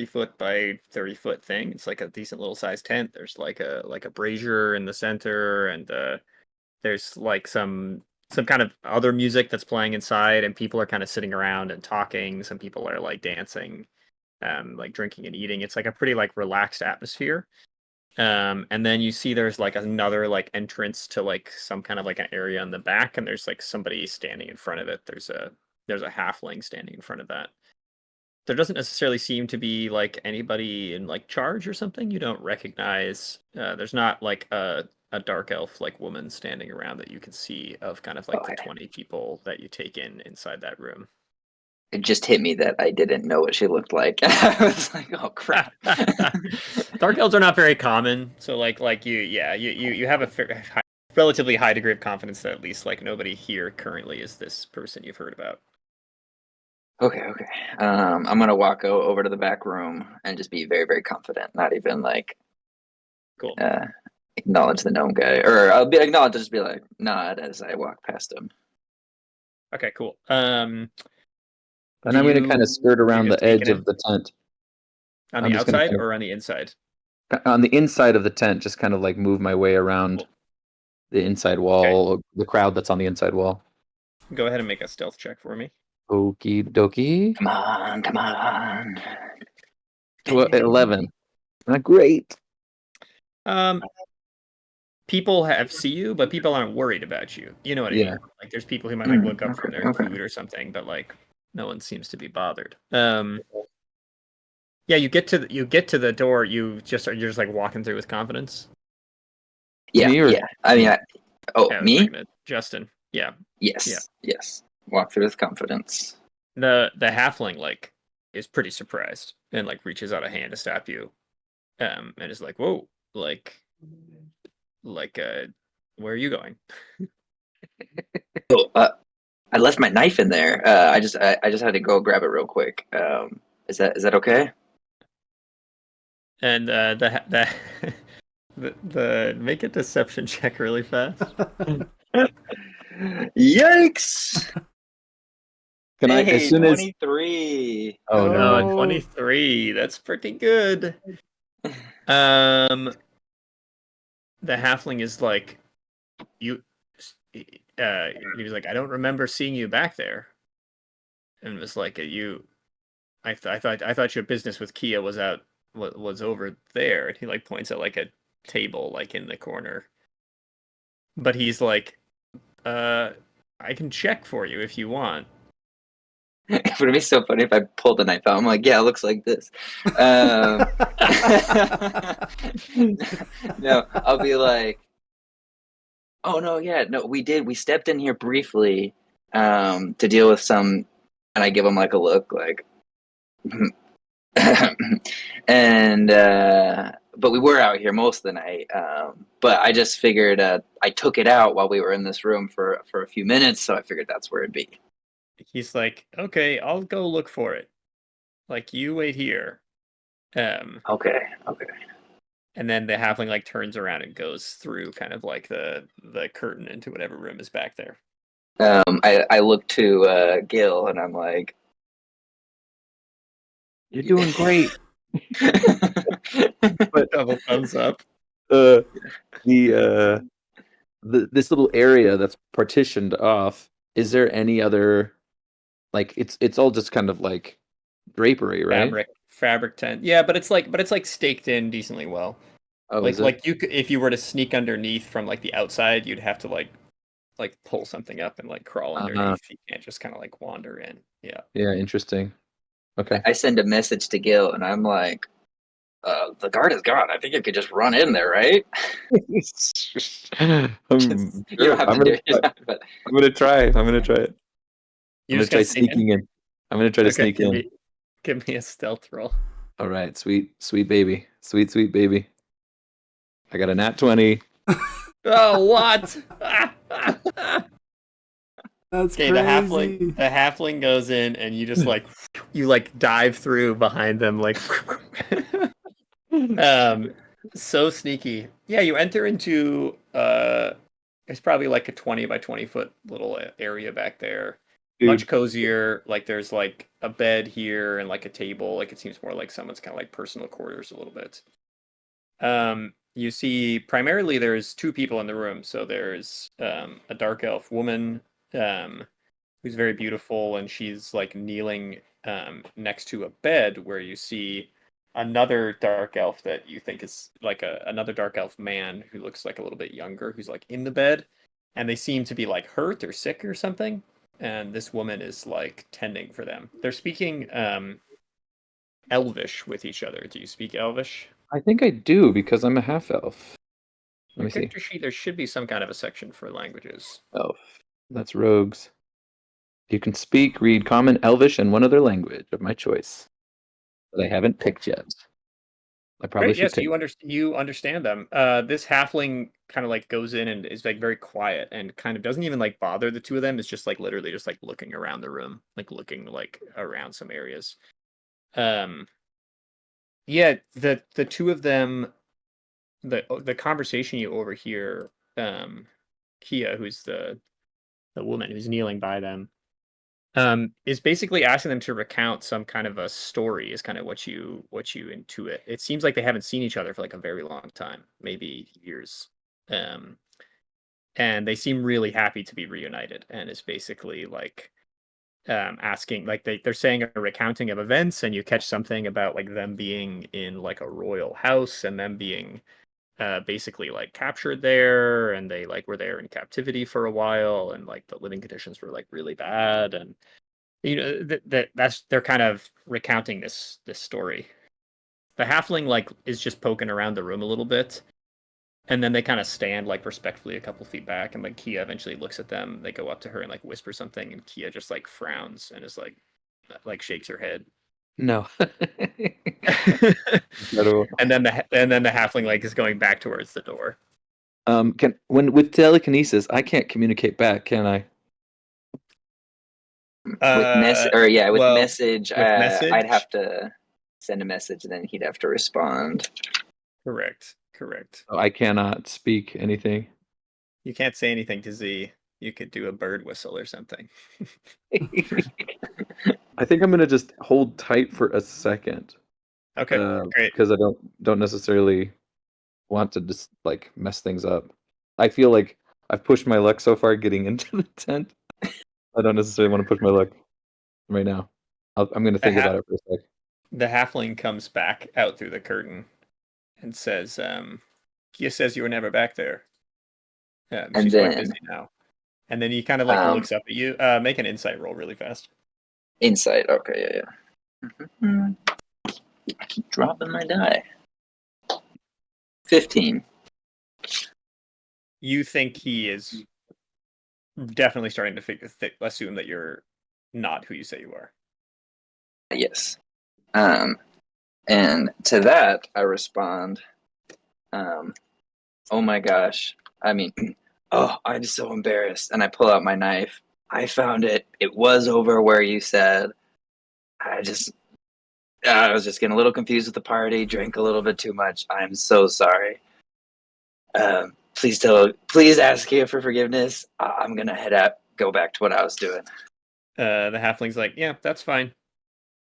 Speaker 1: foot by 30 foot thing. It's like a decent little sized tent. There's like a brazier in the center, and there's like some kind of other music that's playing inside, and people are kind of sitting around and talking. Some people are like dancing, like drinking and eating. It's like a pretty like relaxed atmosphere. And then you see there's like another like entrance to like some kind of like an area in the back, and there's like somebody standing in front of it. There's a halfling standing in front of that. There doesn't necessarily seem to be like anybody in like charge or something. You don't recognize. There's not like a dark elf like woman standing around that you can see of kind of like the
Speaker 3: Okay.
Speaker 1: 20 people that you take in inside that room.
Speaker 3: It just hit me that I didn't know what she looked like. I was like, oh crap.
Speaker 1: Dark elves are not very common, so like you have a relatively high degree of confidence that at least like nobody here currently is this person you've heard about.
Speaker 3: Okay. I'm gonna walk over to the back room and just be very, very confident. Not even like
Speaker 1: Cool.
Speaker 3: Acknowledge the gnome guy, or I'll be acknowledged. Just be like nod as I walk past him.
Speaker 1: Okay, cool.
Speaker 2: And I'm going to kind of skirt around the edge of the tent.
Speaker 1: On
Speaker 2: I'm
Speaker 1: the
Speaker 2: just gonna
Speaker 1: outside
Speaker 2: kind of-
Speaker 1: or on the inside?
Speaker 2: On the inside of the tent, just kind of like move my way around the inside wall, the crowd that's on the inside wall.
Speaker 1: Go ahead and make a stealth check for me.
Speaker 2: Okie dokie.
Speaker 3: Come on.
Speaker 2: 11. Not great.
Speaker 1: People see you, but people aren't worried about you. You know what I mean? Like there's people who might like look up from their food or something, but like no one seems to be bothered. Yeah, you get to the door. You're just like walking through with confidence.
Speaker 3: Yeah. I mean, me?
Speaker 1: Justin. Yeah.
Speaker 3: Yes. Walk through with confidence.
Speaker 1: The halfling like is pretty surprised and like reaches out a hand to stop you, and is like, "Whoa, like, where are you going?"
Speaker 3: I left my knife in there. I just had to go grab it real quick. Is that okay?
Speaker 1: And the make a deception check really fast.
Speaker 3: Yikes!
Speaker 2: Can I, as soon
Speaker 3: 23.
Speaker 2: Oh no.
Speaker 1: 23. That's pretty good. The halfling is like, he was like, I don't remember seeing you back there, and was like, I thought your business with Kia was over there, and he like points at like a table like in the corner, but he's like, I can check for you if you want.
Speaker 3: It would be so funny if I pulled the knife out. I'm like, yeah, it looks like this. No, I'll be like, oh no, yeah, no, we did. We stepped in here briefly to deal with some, and I give him like a look, like, and but we were out here most of the night. But I just figured I took it out while we were in this room for a few minutes, so I figured that's where it'd be.
Speaker 1: He's like, okay, I'll go look for it. Like, you wait here.
Speaker 3: Okay.
Speaker 1: And then the halfling like turns around and goes through kind of like the curtain into whatever room is back there.
Speaker 3: I look to Gil and I'm like,
Speaker 2: You're doing great.
Speaker 1: But double thumbs up.
Speaker 2: This little area that's partitioned off. Is there any other, like, it's all just kind of like drapery, right?
Speaker 1: Fabric tent. Yeah, but it's like staked in decently well.
Speaker 2: Oh,
Speaker 1: Like
Speaker 2: is it?
Speaker 1: like you could, if you were to sneak underneath from like the outside, you'd have to like pull something up and like crawl underneath. You can't just kind of like wander in. Yeah.
Speaker 2: Yeah, interesting. Okay.
Speaker 3: I send a message to Gil and I'm like, the guard is gone. I think you could just run in there, right?
Speaker 2: You
Speaker 3: don't have to do it, but
Speaker 2: I'm gonna try. I'm gonna try it.
Speaker 1: You
Speaker 2: I'm gonna
Speaker 1: just
Speaker 2: try
Speaker 1: gotta sneak
Speaker 2: sneaking in. I'm gonna try to sneak in.
Speaker 1: Give me a stealth roll.
Speaker 2: All right, sweet baby, sweet baby. I got a nat 20.
Speaker 1: Oh, what?
Speaker 4: That's
Speaker 1: Okay,
Speaker 4: crazy.
Speaker 1: the halfling goes in, and you just like dive through behind them, like so sneaky. Yeah, you enter into it's probably like a 20 by 20 foot little area back there.
Speaker 2: Dude.
Speaker 1: Much cozier. Like there's like a bed here and like a table. Like it seems more like someone's kind of like personal quarters a little bit. You see primarily there's two people in the room. So there's a dark elf woman who's very beautiful, and she's like kneeling next to a bed where you see another dark elf that you think is like another dark elf man who looks like a little bit younger, who's like in the bed, and they seem to be like hurt or sick or something, and this woman is like tending for them. They're speaking Elvish with each other. Do you speak Elvish?
Speaker 2: I think I do because I'm a half elf. Let me see.
Speaker 1: Character sheet, there should be some kind of a section for languages.
Speaker 2: Elf. That's rogues. You can speak, read Common, Elvish, and one other language of my choice that I haven't picked yet. I probably
Speaker 1: Great,
Speaker 2: should
Speaker 1: yes,
Speaker 2: pick.
Speaker 1: you understand them. This halfling kind of like goes in and is like very quiet and kind of doesn't even like bother the two of them. It's just like literally just like looking around the room, like looking like around some areas. Yeah, the two of them, the conversation you overhear, Kia, who's the woman who's kneeling by them, is basically asking them to recount some kind of a story. Is kind of what you intuit. It seems like they haven't seen each other for like a very long time, maybe years. And they seem really happy to be reunited, and it's basically like asking, like they're saying a recounting of events, and you catch something about like them being in like a royal house and them being basically like captured there, and they like were there in captivity for a while, and like the living conditions were like really bad, and you know that's they're kind of recounting this story. The halfling like is just poking around the room a little bit, and then they kind of stand like respectfully a couple feet back, and like Kia eventually looks at them. They go up to her and like whisper something, and Kia just like frowns and is like shakes her head.
Speaker 2: No.
Speaker 1: And then the halfling like is going back towards the door.
Speaker 2: When with telekinesis, I can't communicate back, can I?
Speaker 3: with
Speaker 1: well,
Speaker 3: message,
Speaker 1: with message,
Speaker 3: I'd have to send a message, and then he'd have to respond.
Speaker 1: Correct.
Speaker 2: Oh, I cannot speak anything.
Speaker 1: You can't say anything to Z. You could do a bird whistle or something.
Speaker 2: I think I'm gonna just hold tight for a second.
Speaker 1: Okay, great.
Speaker 2: Because I don't necessarily want to just like mess things up. I feel like I've pushed my luck so far getting into the tent. I don't necessarily want to push my luck right now. I'm gonna think about it for a sec.
Speaker 1: The halfling comes back out through the curtain and says, Kia says you were never back there. She's quite busy now. And then he kind of like looks up at you. Make an insight roll really fast.
Speaker 3: Insight, okay, yeah. I keep dropping my die. 15.
Speaker 1: You think he is definitely starting to assume that you're not who you say you are.
Speaker 3: Yes. And to that, I respond, Oh my gosh. I mean, oh, I'm so embarrassed. And I pull out my knife. I found it. It was over where you said. I was just getting a little confused with the party, drank a little bit too much. I'm so sorry. Please ask here for forgiveness. I'm gonna go back to what I was doing.
Speaker 1: The halfling's like, yeah, that's fine.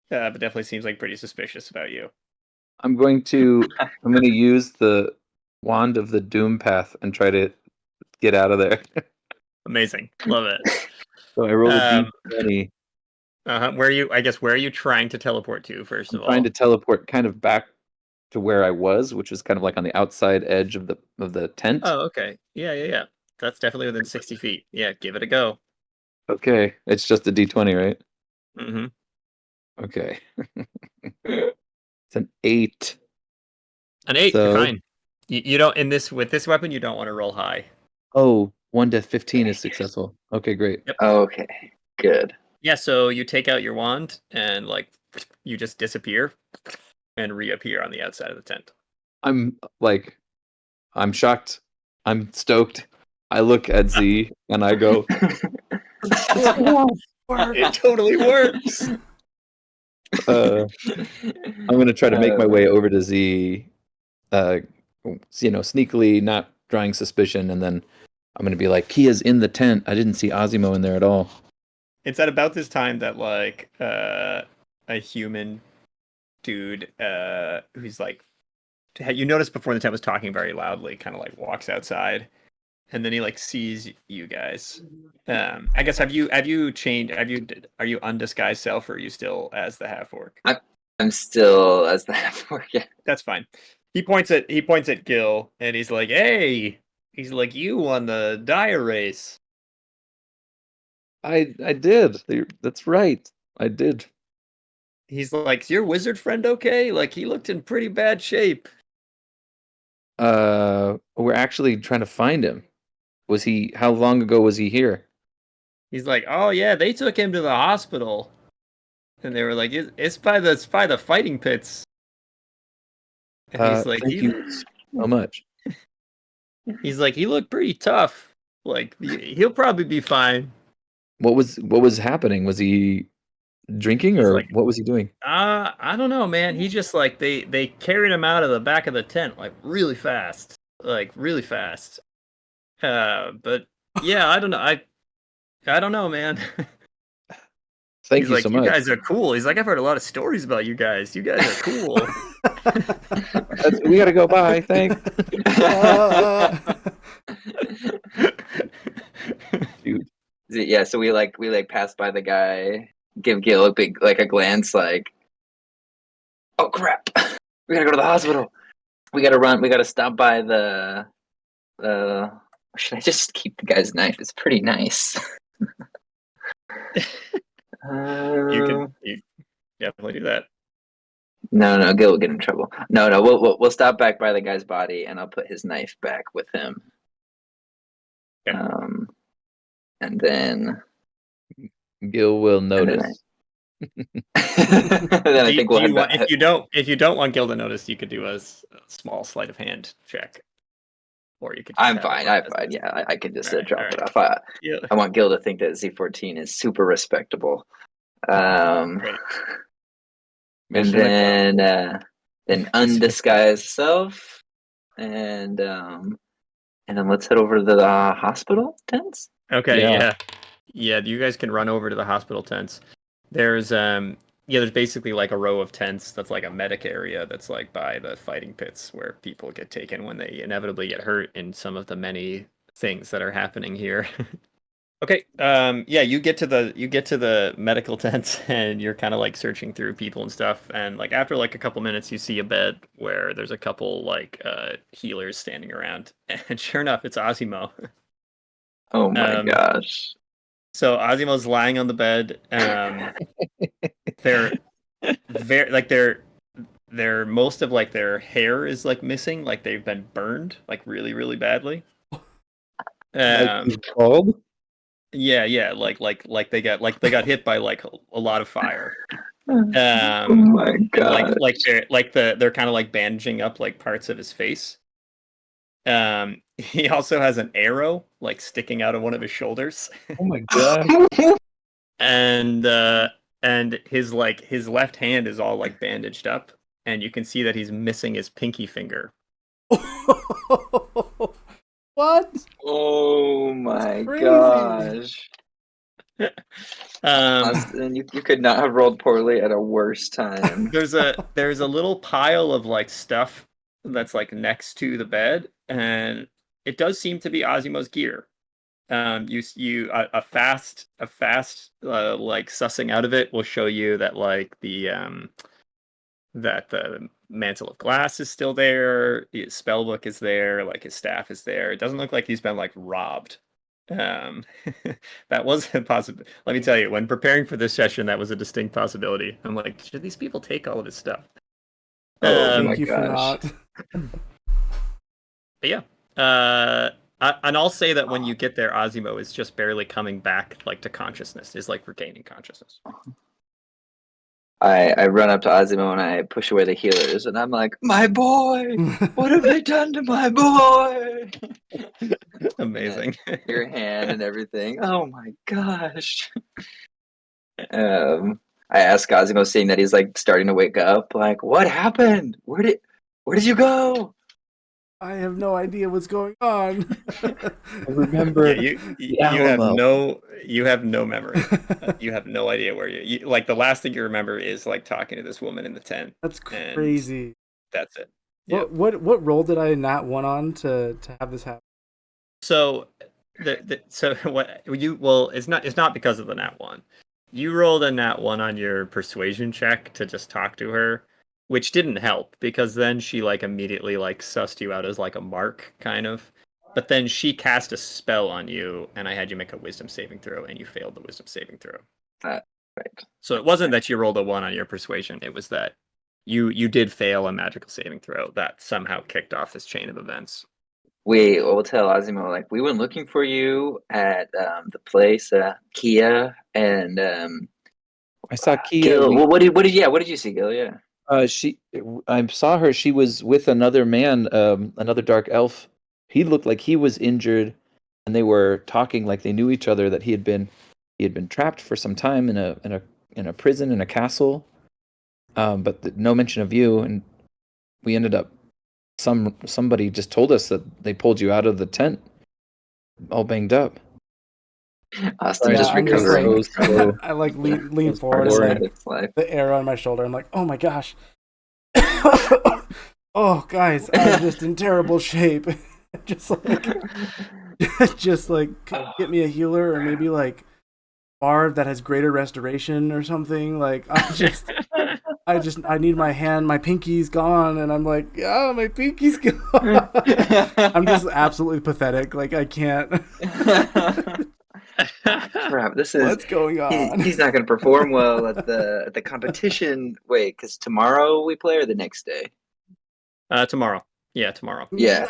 Speaker 1: But definitely seems like pretty suspicious about you.
Speaker 2: I'm going to use the wand of the doom path and try to get out of there.
Speaker 1: Amazing, love it.
Speaker 2: So I rolled a d20.
Speaker 1: Where are you trying to teleport to? First of all,
Speaker 2: Trying to teleport kind of back to where I was, which was kind of like on the outside edge of the tent.
Speaker 1: Oh, okay. Yeah. That's definitely within 60 feet. Yeah, give it a go.
Speaker 2: Okay, it's just a d20, right?
Speaker 1: Mm-hmm.
Speaker 2: Okay. It's an 8.
Speaker 1: An 8,
Speaker 2: So-
Speaker 1: you're fine. You don't with this weapon. You don't want to roll high.
Speaker 2: Oh, 1 to 15 is successful. Okay, great.
Speaker 1: Yep.
Speaker 3: Okay, good.
Speaker 1: Yeah, so you take out your wand and like you just disappear and reappear on the outside of the tent.
Speaker 2: I'm shocked. I'm stoked. I look at Z and I go,
Speaker 1: It totally works.
Speaker 2: I'm gonna try to make my way over to Z, sneakily, not drawing suspicion, and then I'm gonna be like, Kia's in the tent. I didn't see Ozzymo in there at all.
Speaker 1: It's at about this time that like a human dude who's like you noticed before the tent was talking very loudly, kind of like walks outside, and then he like sees you guys. I guess have you changed? Are you undisguised self, or are you still as the half orc?
Speaker 3: I'm still as the half orc. Yeah.
Speaker 1: That's fine. He points at Gil and he's like, "Hey," he's like, "You won the dire race."
Speaker 2: I did. That's right. I did.
Speaker 1: He's like, "Is your wizard friend okay? Like he looked in pretty bad shape."
Speaker 2: We're actually trying to find him. How long ago was he here?
Speaker 1: He's like, "Oh yeah, they took him to the hospital." And they were like, it's by the fighting pits. And he's like,
Speaker 2: Thank you so much.
Speaker 1: He's like, he looked pretty tough. Like he'll probably be fine.
Speaker 2: What was happening? Was he drinking or
Speaker 1: like,
Speaker 2: what was he doing?
Speaker 1: I don't know, man. He just like they carried him out of the back of the tent like really fast. But yeah, I don't know. I don't know, man.
Speaker 2: Thank
Speaker 1: He's
Speaker 2: you
Speaker 1: like,
Speaker 2: so
Speaker 1: you
Speaker 2: much.
Speaker 1: guys are cool. He's like, I've heard a lot of stories about you guys. You guys are cool.
Speaker 2: We gotta go. Bye. Thanks. Dude.
Speaker 3: Yeah, so we pass by the guy, give Gil a glance, like, oh crap, we gotta go to the hospital. We gotta run. We gotta stop by the. Or should I just keep the guy's knife? It's pretty nice.
Speaker 1: You definitely do that.
Speaker 3: No, Gil will get in trouble. No, we'll stop back by the guy's body, and I'll put his knife back with him.
Speaker 1: Okay.
Speaker 3: And then
Speaker 2: Gil will notice.
Speaker 3: then I think we'll head back.
Speaker 1: If you don't want Gil to notice, you could do a small sleight of hand check, or you could.
Speaker 3: I'm fine. Yeah, I could just drop it off.
Speaker 1: Yeah.
Speaker 3: I want Gil to think that Z-14 is super respectable.
Speaker 1: Great.
Speaker 3: And then undisguised self, and then let's head over to the hospital tents.
Speaker 1: Okay. Yeah. You guys can run over to the hospital tents. There's basically like a row of tents that's like a medic area that's like by the fighting pits where people get taken when they inevitably get hurt in some of the many things that are happening here. Okay. You get to the medical tent and you're kind of like searching through people and stuff, and like after like a couple minutes you see a bed where there's a couple like healers standing around, and sure enough it's Ozzymo.
Speaker 3: Oh my gosh.
Speaker 1: So Ozzymo's lying on the bed. They're very like they're most of like their hair is like missing, like they've been burned like really, really badly.
Speaker 2: Cold?
Speaker 1: Yeah, like they got hit by like a lot of fire.
Speaker 3: Oh my god!
Speaker 1: They're kind of like bandaging up like parts of his face, He also has an arrow like sticking out of one of his shoulders.
Speaker 2: Oh my god.
Speaker 1: and his left hand is all like bandaged up, and you can see that he's missing his pinky finger.
Speaker 4: What?
Speaker 3: Oh my
Speaker 4: crazy.
Speaker 3: gosh.
Speaker 1: Um,
Speaker 3: Austin, you could not have rolled poorly at a worse time.
Speaker 1: there's a little pile of like stuff that's like next to the bed, and it does seem to be Ozzymo's gear. A fast like sussing out of it will show you that like the mantle of glass is still there, his spell book is there, like his staff is there. It doesn't look like he's been like robbed. Um, that was a possibility. Let me tell you, when preparing for this session, that was a distinct possibility. I'm like, should these people take all of his stuff?
Speaker 3: Oh my
Speaker 4: Thank you for
Speaker 3: gosh.
Speaker 4: not.
Speaker 1: But yeah. And I'll say that when you get there, Ozzymo is just barely coming back, like to consciousness, is like regaining consciousness.
Speaker 3: I run up to Ozzymo and I push away the healers, and I'm like, "My boy, what have they done to my boy?"
Speaker 1: Amazing.
Speaker 3: Your hand and everything. Oh my gosh. I ask Ozzymo, seeing that he's like starting to wake up, like, "What happened? Where did you go?"
Speaker 4: I have no idea what's going on.
Speaker 2: I remember
Speaker 1: you
Speaker 2: the
Speaker 1: have
Speaker 2: Alamo.
Speaker 1: you have no memory. You have no idea where you like the last thing you remember is like talking to this woman in the tent.
Speaker 4: That's
Speaker 1: and
Speaker 4: crazy.
Speaker 1: That's it. Yeah.
Speaker 4: What role did I not want on to have this happen?
Speaker 1: So it's not because of the nat 1. You rolled a nat 1 on your persuasion check to just talk to her, which didn't help because then she like immediately like sussed you out as like a mark kind of. But then she cast a spell on you, and I had you make a wisdom saving throw, and you failed the wisdom saving throw.
Speaker 3: Right.
Speaker 1: So it wasn't that you rolled a 1 on your persuasion, it was that you did fail a magical saving throw that somehow kicked off this chain of events.
Speaker 3: We'll tell Ozzymo, like, we went looking for you at the place, Kia, and
Speaker 2: I saw Kia.
Speaker 3: Gil. Well, what did you see, Gil? Yeah.
Speaker 2: I saw her. She was with another man, another dark elf. He looked like he was injured, and they were talking like they knew each other. That he had been trapped for some time in a prison in a castle, but no mention of you. And we ended up somebody just told us that they pulled you out of the tent, all banged up.
Speaker 3: Austin
Speaker 4: Yeah,
Speaker 3: just
Speaker 4: I'm just
Speaker 3: recovering.
Speaker 2: So-
Speaker 4: I like lean
Speaker 2: It's
Speaker 4: forward and
Speaker 2: boring.
Speaker 4: like
Speaker 3: It's life.
Speaker 4: the arrow on my shoulder. I'm like, oh my gosh. Oh, guys, I'm just in terrible shape. just like, get me a healer or maybe like bard that has greater restoration or something. Like, I need my hand. My pinky's gone, and I'm like, oh, my pinky's gone. I'm just absolutely pathetic. Like, I can't.
Speaker 3: Crap! This is
Speaker 4: What's going on?
Speaker 3: He's not going to perform well at the competition. Wait, because tomorrow we play or the next day?
Speaker 1: Tomorrow. Yeah, tomorrow.
Speaker 3: Yeah.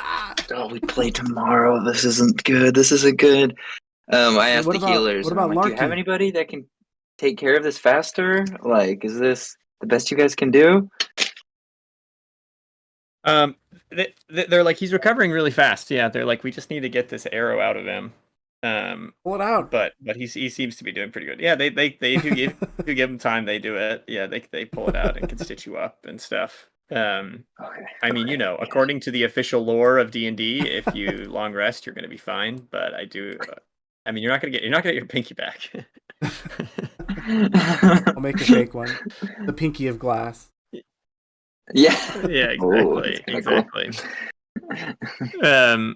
Speaker 3: Oh, we play tomorrow. This isn't good. This isn't good. I asked the healers.
Speaker 4: What
Speaker 3: and I'm
Speaker 4: about
Speaker 3: like, do you have
Speaker 4: Larky?
Speaker 3: anybody that can take care of this faster? Like, is this the best you guys can do?
Speaker 1: They're like, he's recovering really fast. Yeah, they're like, we just need to get this arrow out of him.
Speaker 4: Pull it out.
Speaker 1: But he seems to be doing pretty good. Yeah, they do give him time, they do it. Yeah, they pull it out and can stitch you up and stuff.
Speaker 3: Okay.
Speaker 1: I mean, according to the official lore of D&D, if you long rest, you're going to be fine. But I mean, you're not going to get your pinky back.
Speaker 4: I'll make a fake one. The pinky of glass.
Speaker 3: Yeah.
Speaker 1: Yeah,
Speaker 3: Ooh,
Speaker 1: exactly.
Speaker 3: Cool.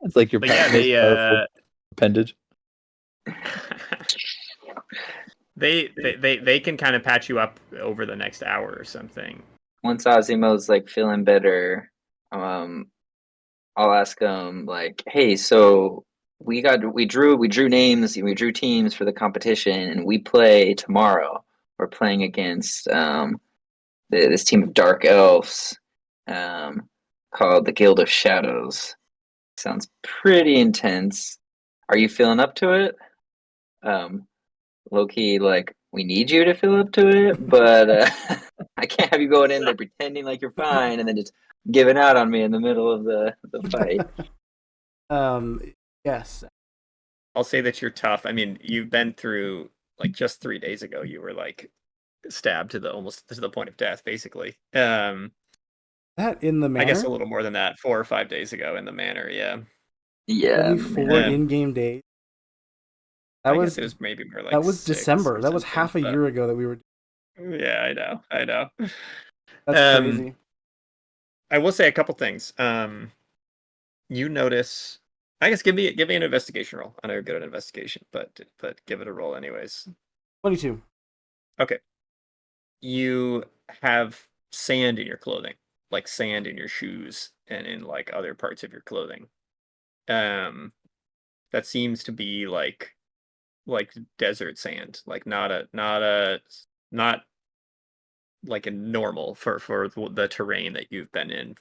Speaker 2: It's like your
Speaker 1: But yeah,
Speaker 2: powerful appendage.
Speaker 1: they can kind of patch you up over the next hour or something.
Speaker 3: Once Ozzymo's like feeling better, I'll ask him like, "Hey, so we drew names, we drew teams for the competition, and we play tomorrow. We're playing against this team of dark elves called the Guild of Shadows. Sounds pretty intense. Are you feeling up to it? Low-key, like, we need you to feel up to it, but I can't have you going in there pretending like you're fine and then just giving out on me in the middle of the fight.
Speaker 4: Yes.
Speaker 1: I'll say that you're tough. I mean, you've been through like just 3 days ago. You were like stabbed to the almost to the point of death, basically.
Speaker 4: That in the manor?
Speaker 1: I guess a little more than that. 4 or 5 days ago in the manor. Yeah.
Speaker 3: Yeah.
Speaker 4: Only 4 in-game days. That
Speaker 1: guess it was maybe more like
Speaker 4: that was
Speaker 1: 6
Speaker 4: December.
Speaker 1: or
Speaker 4: That was
Speaker 1: something,
Speaker 4: half a
Speaker 1: but-
Speaker 4: year ago that we were.
Speaker 1: Yeah, I know.
Speaker 4: That's crazy.
Speaker 1: I will say a couple things. You notice. I guess give me an investigation roll. I know you're good at investigation, but give it a roll anyways.
Speaker 4: 22.
Speaker 1: Okay. You have sand in your clothing, like sand in your shoes and in like other parts of your clothing. That seems to be like desert sand, like not like a normal for the terrain that you've been in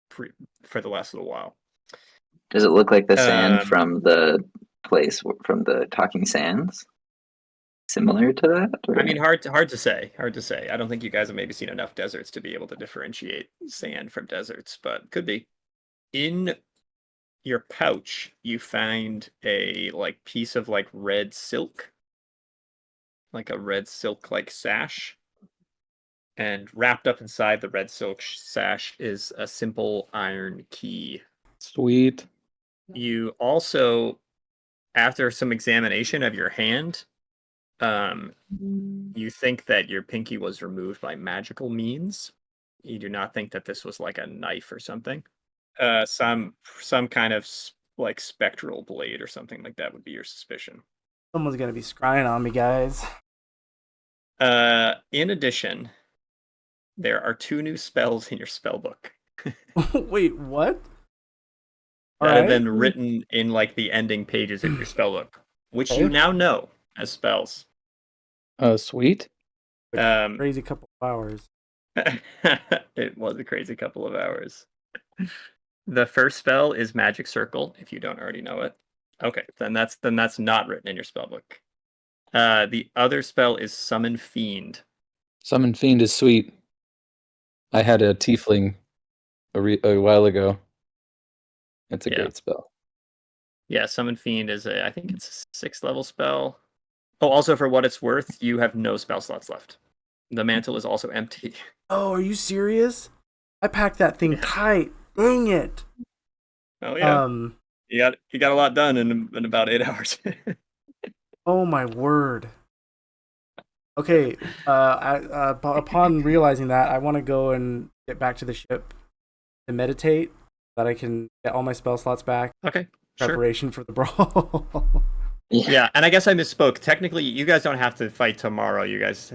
Speaker 1: for the last little while.
Speaker 3: Does it look like the sand
Speaker 1: Um,
Speaker 3: from the place from the Talking Sands? Similar to that? Or?
Speaker 1: I mean, hard to say. Hard to say. I don't think you guys have maybe seen enough deserts to be able to differentiate sand from deserts, but could be. In your pouch, you find a like piece of like red silk, like a red silk like sash, and wrapped up inside the red silk sash is a simple iron key.
Speaker 2: Sweet.
Speaker 1: You also, after some examination of your hand, you think that your pinky was removed by magical means. You do not think that this was like a knife or something. Some kind of like spectral blade or something like that would be your suspicion.
Speaker 4: Someone's gonna be scrying on me, guys.
Speaker 1: In addition, there are 2 new spells in your spell book
Speaker 4: Wait, what?
Speaker 1: that have been written in like the ending pages of your spell book, which you now know as spells.
Speaker 2: Sweet.
Speaker 4: Crazy couple of hours.
Speaker 1: It was a crazy couple of hours. The first spell is Magic Circle, if you don't already know it. Okay, then that's not written in your spell book. The other spell is Summon Fiend.
Speaker 2: Summon Fiend is sweet. I had a tiefling a while ago. It's a great spell.
Speaker 1: Yeah, Summon Fiend is I think it's a 6th level spell. Oh, also for what it's worth, you have no spell slots left. The mantle is also empty.
Speaker 4: Oh, are you serious? I packed that thing tight. Dang it.
Speaker 1: Oh yeah. You got a lot done in about 8 hours.
Speaker 4: Oh my word. Okay, upon realizing that, I want to go and get back to the ship and meditate so that I can get all my spell slots back.
Speaker 1: Okay, sure.
Speaker 4: Preparation for the brawl.
Speaker 1: Yeah, and I guess I misspoke. Technically, you guys don't have to fight tomorrow. You guys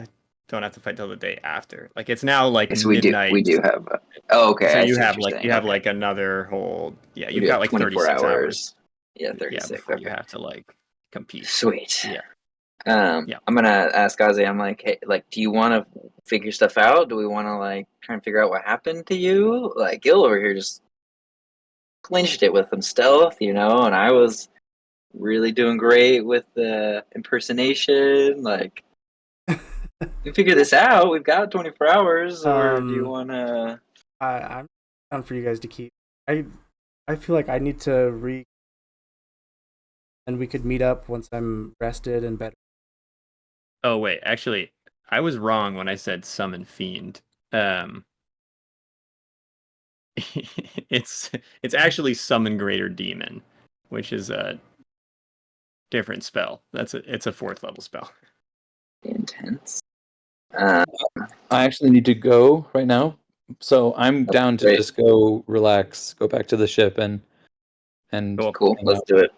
Speaker 1: don't have to fight till the day after. Like it's now like
Speaker 3: yes,
Speaker 1: midnight.
Speaker 3: We do have. Okay.
Speaker 1: So
Speaker 3: I
Speaker 1: you
Speaker 3: see
Speaker 1: have
Speaker 3: what you're
Speaker 1: like
Speaker 3: saying.
Speaker 1: like another whole. Yeah,
Speaker 3: We
Speaker 1: you've
Speaker 3: do
Speaker 1: got
Speaker 3: have
Speaker 1: like
Speaker 3: 24
Speaker 1: 36 hours.
Speaker 3: Yeah, 36.
Speaker 1: Yeah, before you have to like compete.
Speaker 3: Sweet.
Speaker 1: Yeah.
Speaker 3: I'm gonna ask Ozzy. I'm like, hey, like, do you want to figure stuff out? Do we want to like try and figure out what happened to you? Like, Gil over here just clinched it with some stealth, and I was really doing great with the impersonation. Like, we figure this out. We've got 24 hours, or do you want to?
Speaker 4: I'm down for you guys to keep. I feel like I need to and we could meet up once I'm rested and better.
Speaker 1: Oh wait, actually, I was wrong when I said Summon Fiend. It's actually Summon Greater Demon, which is a different spell. It's a 4th level spell.
Speaker 3: Intense.
Speaker 2: I actually need to go right now, so I'm down to just go relax, go back to the ship, and
Speaker 3: cool. Let's do it.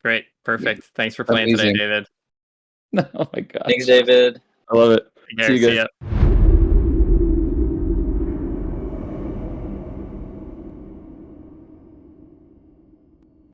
Speaker 1: Great, perfect. Thanks for playing today, David.
Speaker 2: Oh my god.
Speaker 3: Thanks, David.
Speaker 2: I love it.
Speaker 1: See you guys.